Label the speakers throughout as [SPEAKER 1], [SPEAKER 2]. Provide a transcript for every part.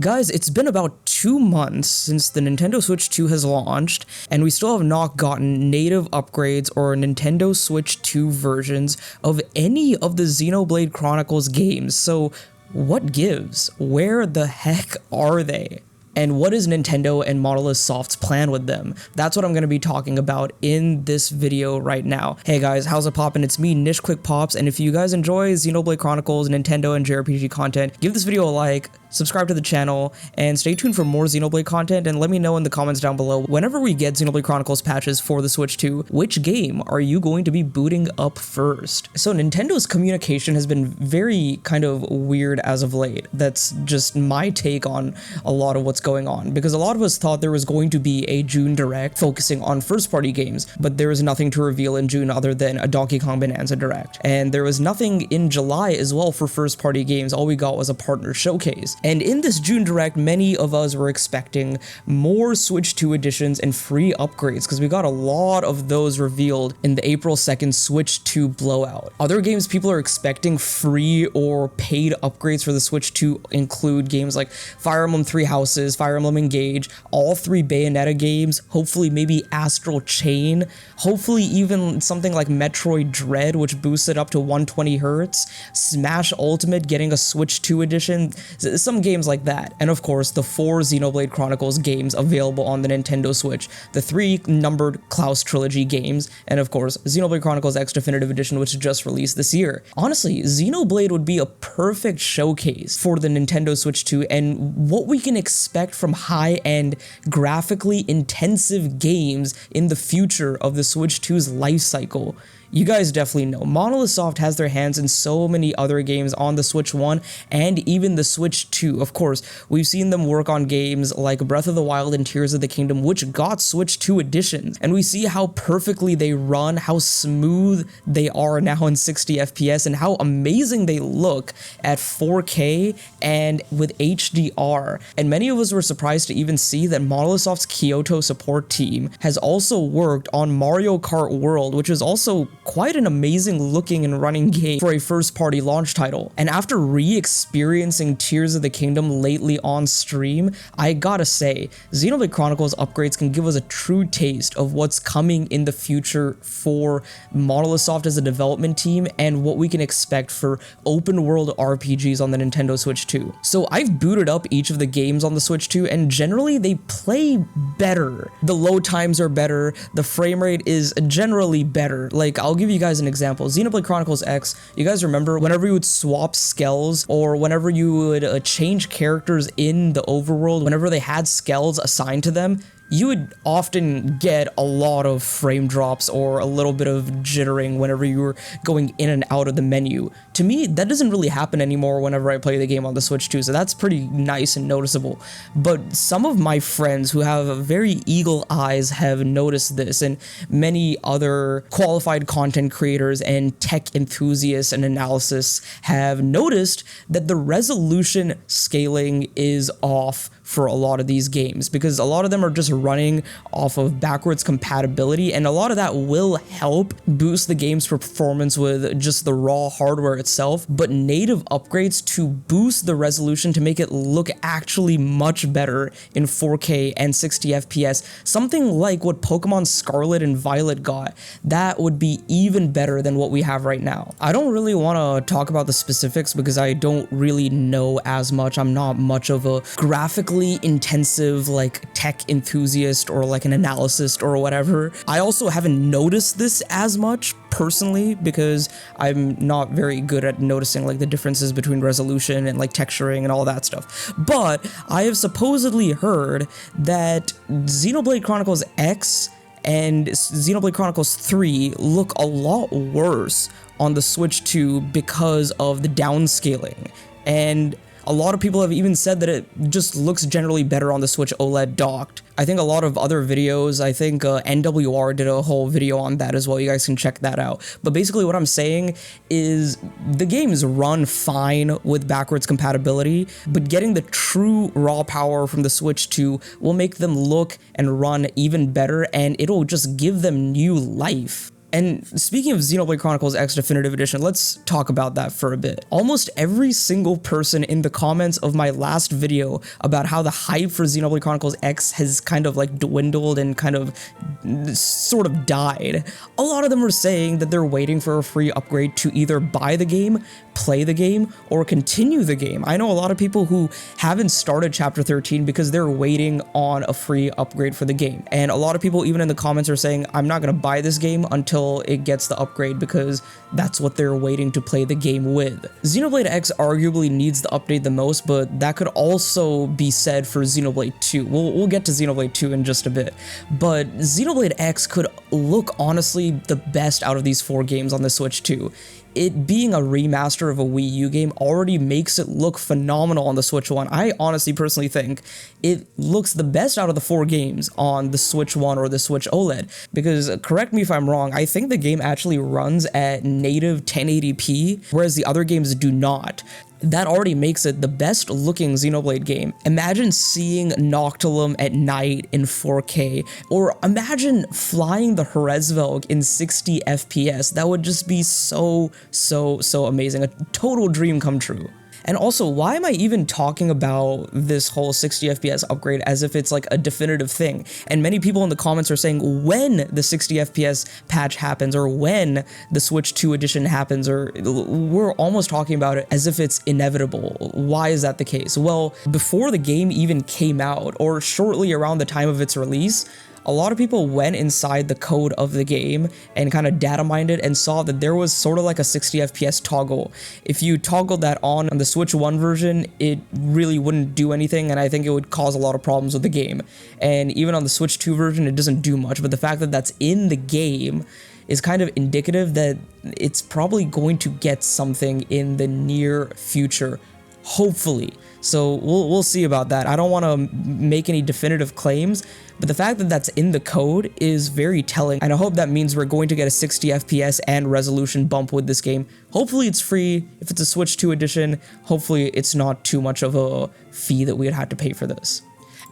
[SPEAKER 1] Guys, it's been about 2 months since the Nintendo Switch 2 has launched, and we still have not gotten native upgrades or Nintendo Switch 2 versions of any of the Xenoblade Chronicles games. So what gives? Where the heck are they? And what is Nintendo and Monolithsoft's plan with them? That's what I'm going to be talking about in this video right now. Hey guys, how's it poppin'? It's me, Nish Quick Pops, and if you guys enjoy Xenoblade Chronicles, Nintendo, and JRPG content, give this video a like, subscribe to the channel, and stay tuned for more Xenoblade content, and let me know in the comments down below, whenever we get Xenoblade Chronicles patches for the Switch 2, which game are you going to be booting up first? So Nintendo's communication has been very kind of weird as of late. That's just my take on a lot of what's going on, because a lot of us thought there was going to be a June Direct focusing on first-party games, but there was nothing to reveal in June other than a Donkey Kong Bonanza Direct. And there was nothing in July as well for first-party games. All we got was a partner showcase. And in this June Direct, many of us were expecting more Switch 2 editions and free upgrades, because we got a lot of those revealed in the April 2nd Switch 2 blowout. Other games people are expecting free or paid upgrades for the Switch 2 include games like Fire Emblem Three Houses, Fire Emblem Engage, all 3 Bayonetta games, hopefully maybe Astral Chain, hopefully even something like Metroid Dread, which boosted up to 120 Hz, Smash Ultimate getting a Switch 2 edition, some games like that. And of course, the 4 Xenoblade Chronicles games available on the Nintendo Switch, the 3 numbered Klaus Trilogy games, and of course, Xenoblade Chronicles X Definitive Edition, which just released this year. Honestly, Xenoblade would be a perfect showcase for the Nintendo Switch 2 and what we can expect from high-end, graphically intensive games in the future of the Switch 2's life cycle. You guys definitely know, Monolithsoft has their hands in so many other games on the Switch 1 and even the Switch 2. Of course, we've seen them work on games like Breath of the Wild and Tears of the Kingdom, which got Switch 2 editions, and we see how perfectly they run, how smooth they are now in 60 FPS, and how amazing they look at 4K and with HDR. And many of us were surprised to even see that Monolithsoft's Kyoto support team has also worked on Mario Kart World, which is also quite an amazing looking and running game for a first-party launch title. And after re-experiencing Tears of the Kingdom lately on stream, I gotta say, Xenoblade Chronicles upgrades can give us a true taste of what's coming in the future for Monolithsoft as a development team and what we can expect for open-world RPGs on the Nintendo Switch 2. So I've booted up each of the games on the Switch 2, and generally they play better. The load times are better, the frame rate is generally better. Like, I'll give you guys an example. Xenoblade Chronicles X, you guys remember whenever you would swap skells or whenever you would change characters in the overworld, whenever they had skells assigned to them, you would often get a lot of frame drops or a little bit of jittering whenever you were going in and out of the menu. To me, that doesn't really happen anymore whenever I play the game on the Switch 2, so that's pretty nice and noticeable. But some of my friends who have very eagle eyes have noticed this, and many other qualified content creators and tech enthusiasts and analysts have noticed that the resolution scaling is off for a lot of these games, because a lot of them are just running off of backwards compatibility, and a lot of that will help boost the game's performance with just the raw hardware itself, but native upgrades to boost the resolution to make it look actually much better in 4K and 60 FPS, something like what Pokemon Scarlet and Violet got, that would be even better than what we have right now. I don't really want to talk about the specifics because I don't really know as much. I'm not much of a graphically intensive like tech enthusiast or like an analyst or whatever. I also haven't noticed this as much personally because I'm not very good at noticing like the differences between resolution and like texturing and all that stuff. But I have supposedly heard that Xenoblade Chronicles X and Xenoblade Chronicles 3 look a lot worse on the Switch 2 because of the downscaling. And a lot of people have even said that it just looks generally better on the Switch OLED docked. I think a lot of other videos, I think NWR did a whole video on that as well. You guys can check that out. But basically what I'm saying is the games run fine with backwards compatibility, but getting the true raw power from the Switch 2 will make them look and run even better, and it'll just give them new life. And speaking of Xenoblade Chronicles X Definitive Edition, let's talk about that for a bit. Almost every single person in the comments of my last video about how the hype for Xenoblade Chronicles X has kind of like dwindled and kind of sort of died, a lot of them are saying that they're waiting for a free upgrade to either buy the game, play the game, or continue the game. I know a lot of people who haven't started Chapter 13 because they're waiting on a free upgrade for the game. And a lot of people even in the comments are saying, I'm not going to buy this game until it gets the upgrade because that's what they're waiting to play the game with. Xenoblade X arguably needs the update the most, but that could also be said for Xenoblade 2. We'll get to Xenoblade 2 in just a bit, but Xenoblade X could look honestly the best out of these 4 games on the Switch 2. It being a remaster of a Wii U game already makes it look phenomenal on the Switch 1. I honestly personally think it looks the best out of the 4 games on the Switch 1 or the Switch OLED, because correct me if I'm wrong, I think the game actually runs at native 1080p, whereas the other games do not. That already makes it the best looking Xenoblade game. Imagine seeing Noctilum at night in 4K, or imagine flying the Hrazvelg in 60 FPS. That would just be so amazing. A total dream come true. And also, why am I even talking about this whole 60 FPS upgrade as if it's like a definitive thing? And many people in the comments are saying when the 60 FPS patch happens, or when the Switch 2 edition happens, or we're almost talking about it as if it's inevitable. Why is that the case? Well, before the game even came out, or shortly around the time of its release, a lot of people went inside the code of the game and kind of data mined it and saw that there was sort of like a 60 FPS toggle. If you toggled that on the Switch 1 version, it really wouldn't do anything, and I think it would cause a lot of problems with the game. And even on the Switch 2 version, it doesn't do much, but the fact that that's in the game is kind of indicative that it's probably going to get something in the near future, hopefully. So we'll see about that. I don't want to make any definitive claims, but the fact that that's in the code is very telling, and I hope that means we're going to get a 60 FPS and resolution bump with this game. Hopefully it's free. If it's a Switch 2 edition, hopefully it's not too much of a fee that we'd have to pay for this.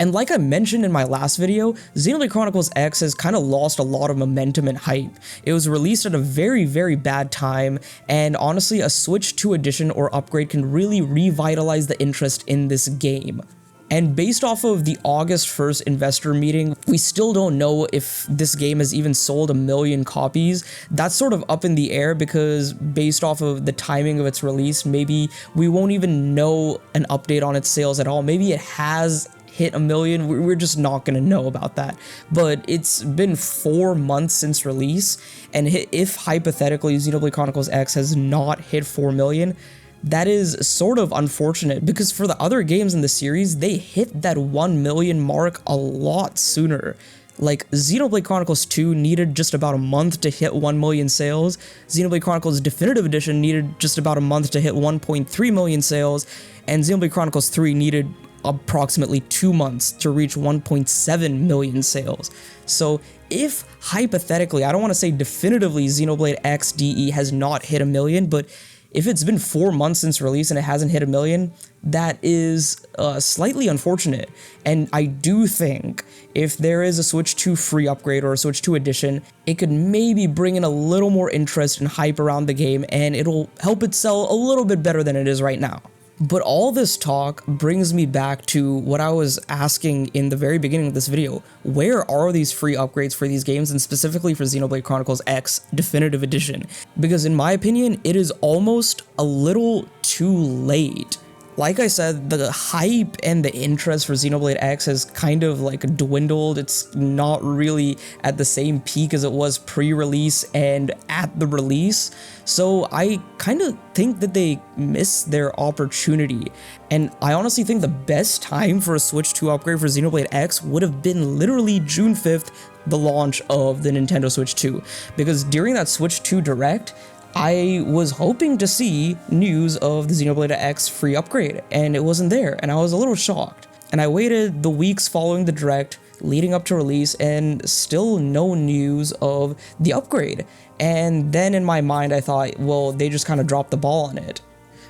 [SPEAKER 1] And like I mentioned in my last video, Xenoblade Chronicles X has kind of lost a lot of momentum and hype. It was released at a very bad time, and honestly, a Switch 2 edition or upgrade can really revitalize the interest in this game. And based off of the August 1st investor meeting, we still don't know if this game has even sold 1 million copies. That's sort of up in the air because based off of the timing of its release, maybe we won't even know an update on its sales at all. Maybe it has hit 1 million, we're just not going to know about that. But it's been 4 months since release, and if hypothetically Xenoblade Chronicles X has not hit 4 million, that is sort of unfortunate, because for the other games in the series, they hit that 1 million mark a lot sooner. Like, Xenoblade Chronicles 2 needed just about a month to hit 1 million sales, Xenoblade Chronicles Definitive Edition needed just about a month to hit 1.3 million sales, and Xenoblade Chronicles 3 needed approximately 2 months to reach 1.7 million sales. So if hypothetically, I don't want to say definitively Xenoblade X DE has not hit 1 million, but if it's been 4 months since release and it hasn't hit 1 million, that is slightly unfortunate. And I do think if there is a Switch 2 free upgrade or a Switch 2 edition, it could maybe bring in a little more interest and hype around the game, and it'll help it sell a little bit better than it is right now. But all this talk brings me back to what I was asking in the very beginning of this video. Where are these free upgrades for these games, and specifically for Xenoblade Chronicles X Definitive Edition? Because in my opinion, it is almost a little too late. Like I said, the hype and the interest for Xenoblade X has kind of like dwindled. It's not really at the same peak as it was pre-release and at the release. So I kind of think that they missed their opportunity. And I honestly think the best time for a Switch 2 upgrade for Xenoblade X would have been literally June 5th, the launch of the Nintendo Switch 2. Because during that Switch 2 Direct, I was hoping to see news of the Xenoblade X free upgrade, and it wasn't there, and I was a little shocked. And I waited the weeks following the Direct, leading up to release, and still no news of the upgrade. And then in my mind I thought, well, they just kind of dropped the ball on it.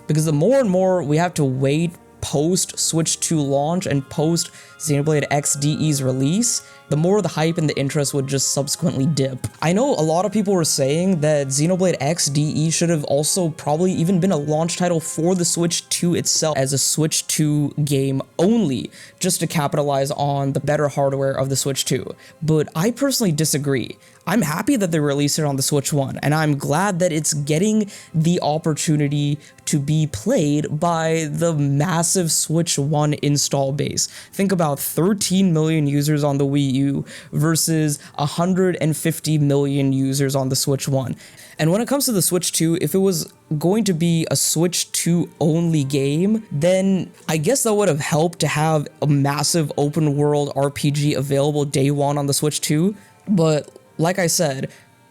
[SPEAKER 1] Because the more and more we have to wait post Switch 2 launch and post Xenoblade X DE's release, the more the hype and the interest would just subsequently dip. I know a lot of people were saying that Xenoblade X DE should have also probably even been a launch title for the Switch 2 itself as a Switch 2 game only, just to capitalize on the better hardware of the Switch 2. But I personally disagree. I'm happy that they released it on the Switch 1, and I'm glad that it's getting the opportunity to be played by the massive Switch 1 install base. Think about 13 million users on the Wii U versus 150 million users on the Switch 1. And when it comes to the Switch 2, if it was going to be a Switch 2 only game, then I guess that would have helped to have a massive open world RPG available day one on the Switch 2, but like I said,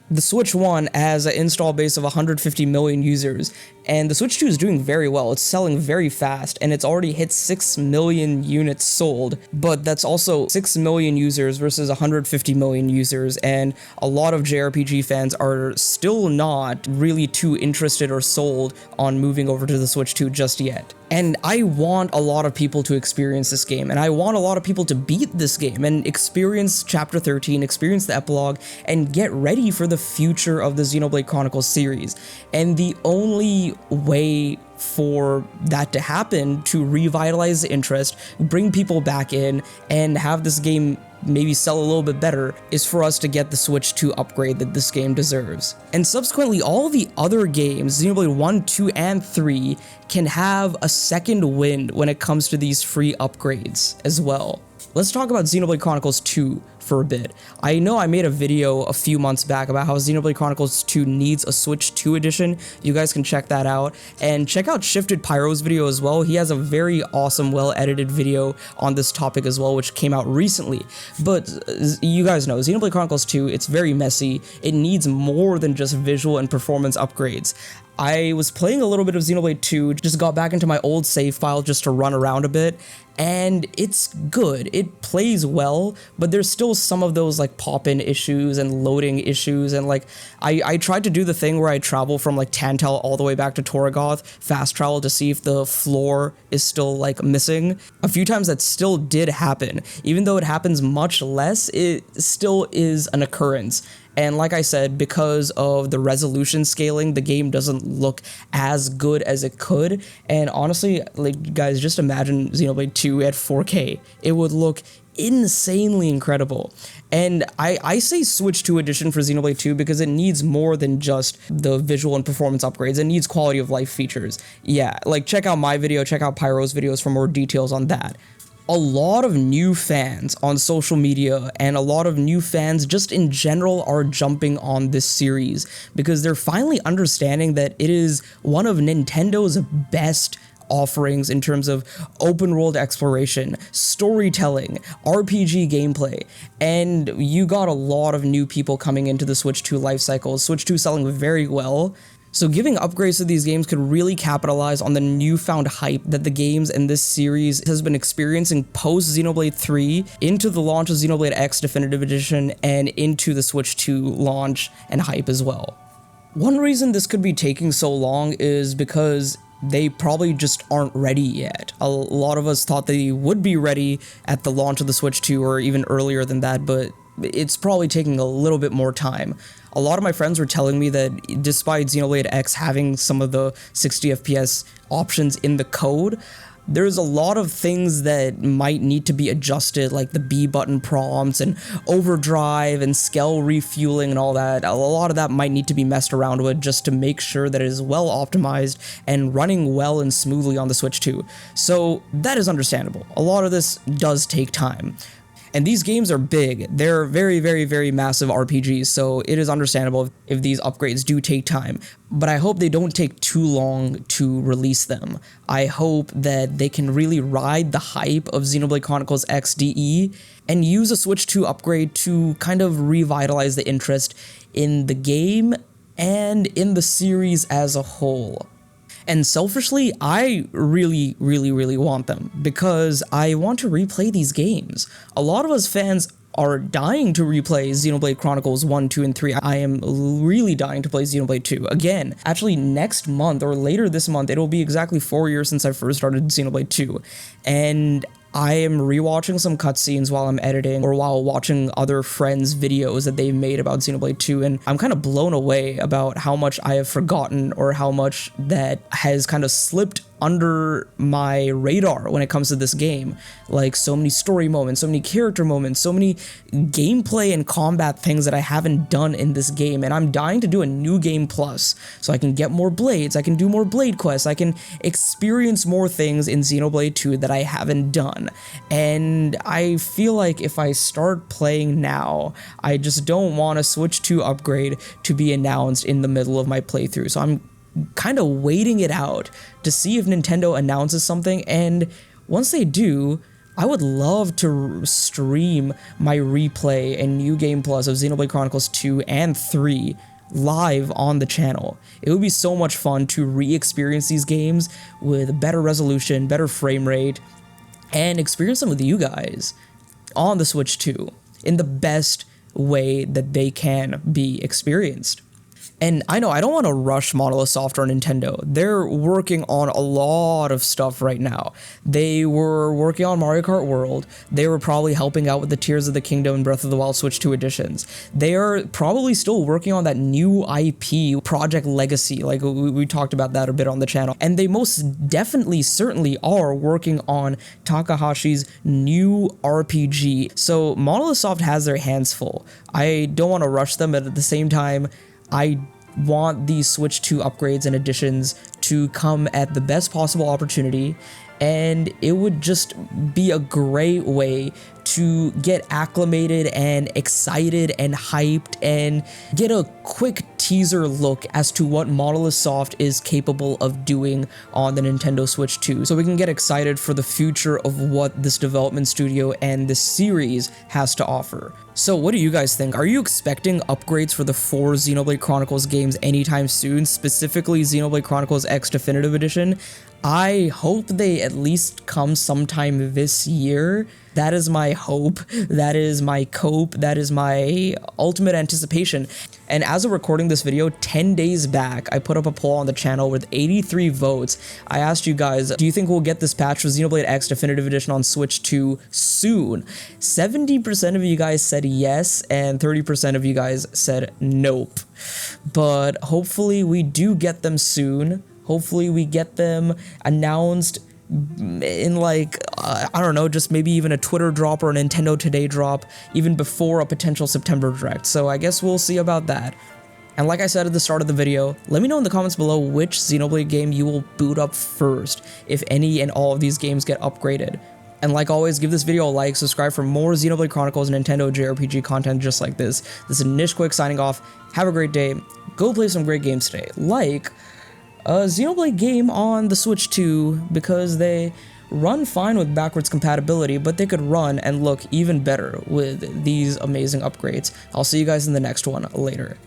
[SPEAKER 1] the Switch 1 has an install base of 150 million users, and the Switch 2 is doing very well. It's selling very fast, and it's already hit 6 million units sold, but that's also 6 million users versus 150 million users, and a lot of JRPG fans are still not really too interested or sold on moving over to the Switch 2 just yet. And I want a lot of people to experience this game, and I want a lot of people to beat this game and experience Chapter 13, experience the epilogue, and get ready for the future of the Xenoblade Chronicles series. And the only way for that to happen, to revitalize the interest, bring people back in, and have this game maybe sell a little bit better, is for us to get the Switch 2 upgrade that this game deserves. And subsequently, all the other games, Xenoblade 1, 2, and 3, can have a second wind when it comes to these free upgrades as well. Let's talk about Xenoblade Chronicles 2 for a bit. I know I made a video a few months back about how Xenoblade Chronicles 2 needs a Switch 2 edition. You guys can check that out, and check out Shifted Pyro's video as well. He has a very awesome, well-edited video on this topic as well, which came out recently. But you guys know, Xenoblade Chronicles 2, it's very messy. It needs more than just visual and performance upgrades. I was playing a little bit of Xenoblade 2, just got back into my old save file just to run around a bit, and it's good. It plays well, but there's still some of those like pop-in issues and loading issues, and like I tried to do the thing where I travel from like Tantal all the way back to Torgoth, fast travel to see if the floor is still like missing. A few times that still did happen. Even though it happens much less, it still is an occurrence. And like I said, because of the resolution scaling, the game doesn't look as good as it could. And honestly, like, guys, just imagine Xenoblade 2 at 4K. It would look insanely incredible. And I say Switch 2 edition for Xenoblade 2 because it needs more than just the visual and performance upgrades. It needs quality of life features. Yeah, like check out my video, check out Pyro's videos for more details on that. A lot of new fans on social media and a lot of new fans just in general are jumping on this series because they're finally understanding that it is one of Nintendo's best offerings in terms of open world exploration, storytelling, RPG gameplay, and you got a lot of new people coming into the Switch 2 life cycle. Switch 2 selling very well. So giving upgrades to these games could really capitalize on the newfound hype that the games in this series has been experiencing post Xenoblade 3 into the launch of Xenoblade X Definitive Edition and into the Switch 2 launch and hype as well. One reason this could be taking so long is because they probably just aren't ready yet. A lot of us thought they would be ready at the launch of the Switch 2 or even earlier than that, but it's probably taking a little bit more time. A lot of my friends were telling me that despite Xenoblade X having some of the 60 FPS options in the code, there's a lot of things that might need to be adjusted, like the B button prompts and overdrive and scale refueling and all that. A lot of that might need to be messed around with just to make sure that it is well optimized and running well and smoothly on the Switch 2. So that is understandable. A lot of this does take time. And these games are big. They're very, very, very massive RPGs, so it is understandable if these upgrades do take time. But I hope they don't take too long to release them. I hope that they can really ride the hype of Xenoblade Chronicles X DE and use a Switch 2 upgrade to kind of revitalize the interest in the game and in the series as a whole. And selfishly, I really, really, really want them because I want to replay these games. A lot of us fans are dying to replay Xenoblade Chronicles 1, 2, and 3. I am really dying to play Xenoblade 2. Again, actually next month or later this month, it'll be exactly 4 years since I first started Xenoblade 2. And I am rewatching some cutscenes while I'm editing or while watching other friends' videos that they've made about Xenoblade 2, and I'm kind of blown away about how much I have forgotten or how much that has kind of slipped under my radar when it comes to this game. Like, so many story moments, so many character moments, so many gameplay and combat things that I haven't done in this game, and I'm dying to do a new game plus so I can get more blades, I can do more blade quests, I can experience more things in Xenoblade 2 that I haven't done. And I feel like if I start playing now, I just don't want a Switch 2 upgrade to be announced in the middle of my playthrough. So I'm kind of waiting it out to see if Nintendo announces something, and once they do, I would love to stream my replay and New Game Plus of Xenoblade Chronicles 2 and 3 live on the channel. It would be so much fun to re-experience these games with better resolution, better frame rate, and experience them with you guys on the Switch 2 in the best way that they can be experienced. And I know I don't want to rush Monolithsoft or Nintendo. They're working on a lot of stuff right now. They were working on Mario Kart World. They were probably helping out with the Tears of the Kingdom and Breath of the Wild Switch 2 editions. They are probably still working on that new IP, Project Legacy, like we talked about that a bit on the channel. And they most definitely, certainly are working on Takahashi's new RPG. So Monolithsoft has their hands full. I don't want to rush them, but at the same time, I want these Switch 2 upgrades and additions to come at the best possible opportunity, and it would just be a great way to get acclimated and excited and hyped and get a quick teaser look as to what Monolithsoft is capable of doing on the Nintendo Switch 2, so we can get excited for the future of what this development studio and this series has to offer. So what do you guys think? Are you expecting upgrades for the 4 Xenoblade Chronicles games anytime soon, specifically Xenoblade Chronicles X Definitive Edition? I hope they at least come sometime this year. That is my hope, that is my cope, that is my ultimate anticipation. And as of recording this video, 10 days back, I put up a poll on the channel with 83 votes. I asked you guys, do you think we'll get this patch for Xenoblade X Definitive Edition on Switch 2 soon? 70% of you guys said yes, and 30% of you guys said nope. But hopefully we do get them soon. Hopefully we get them announced in like, I don't know, just maybe even a Twitter drop or a Nintendo Today drop, even before a potential September Direct. So I guess we'll see about that. And like I said at the start of the video, let me know in the comments below which Xenoblade game you will boot up first, if any and all of these games get upgraded. And like always, give this video a like, subscribe for more Xenoblade Chronicles and Nintendo JRPG content just like this. This is Nishquick signing off. Have a great day. Go play some great games today. Like a Xenoblade game on the Switch 2, because they run fine with backwards compatibility, but they could run and look even better with these amazing upgrades. I'll see you guys in the next one later.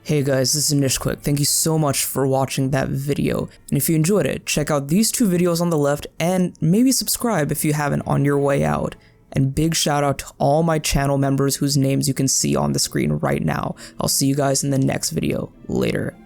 [SPEAKER 1] Hey guys, this is Nishquick. Thank you so much for watching that video. And if you enjoyed it, check out these 2 videos on the left and maybe subscribe if you haven't on your way out. And big shout out to all my channel members whose names you can see on the screen right now. I'll see you guys in the next video later.